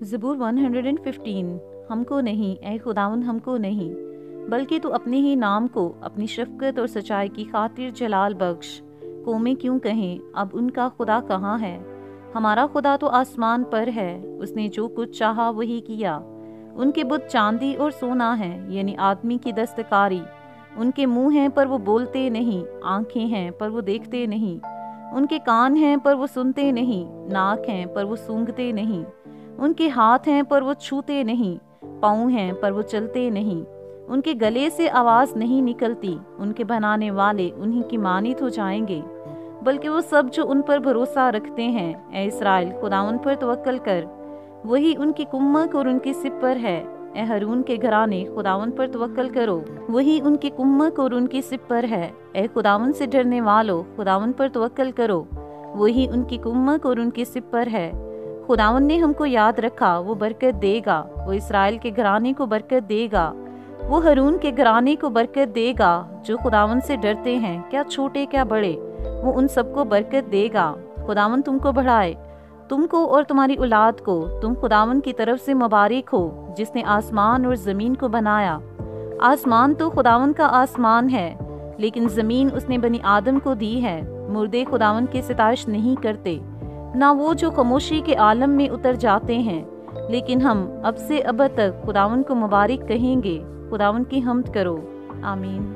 ज़बूर 115। हमको नहीं ऐ खुदावन, हमको नहीं, बल्कि तू अपने ही नाम को अपनी शफ़क़त और सच्चाई की खातिर जलाल बख्श। कौमें क्यों कहें अब उनका खुदा कहाँ है। हमारा खुदा तो आसमान पर है, उसने जो कुछ चाहा वही किया। उनके बुत चांदी और सोना है, यानी आदमी की दस्तकारी। उनके मुंह हैं पर वो बोलते नहीं, आंखें हैं पर वो देखते नहीं। उनके कान हैं पर वो सुनते नहीं, नाक हैं पर वो सूंघते नहीं। उनके हाथ हैं पर वो छूते नहीं, पाँव हैं पर वो चलते नहीं। उनके गले से आवाज़ नहीं निकलती, उनके बनाने वाले उन्हीं की मानित हो जाएंगे। बल्कि वो सब जो उन पर भरोसा रखते हैं, ए इसराइल खुदावन पर तवक्कल कर, वही उनकी कुम्मक और उनकी सिपर है। ए हरून के घराने खुदावन पर तवक्कल करो, वही उनकी कुम्मक और उनकी सिपर है। ए खुदावन से डरने वालों, खुदावन पर तवक्कल करो, वही उनकी कुम्मक और उनकी सिपर है। खुदावन ने हमको याद रखा, वो बरकत देगा। वो इसराइल के घराने को बरकत देगा, वो हरून के घराने को बरकत देगा। जो खुदावन से डरते हैं, क्या छोटे क्या बड़े, वो उन सबको बरकत देगा। खुदावन तुमको बढ़ाए, तुमको और तुम्हारी औलाद को। तुम खुदावन की तरफ से मुबारक हो, जिसने आसमान और ज़मीन को बनाया। आसमान तो खुदावन का आसमान है, लेकिन ज़मीन उसने बनी आदम को दी है। मुर्दे खुदावन की सितारिश नहीं करते, ना वो जो खामोशी के आलम में उतर जाते हैं। लेकिन हम अब से अब तक खुदावन को मुबारक कहेंगे। खुदावन की हम्द करो। आमीन।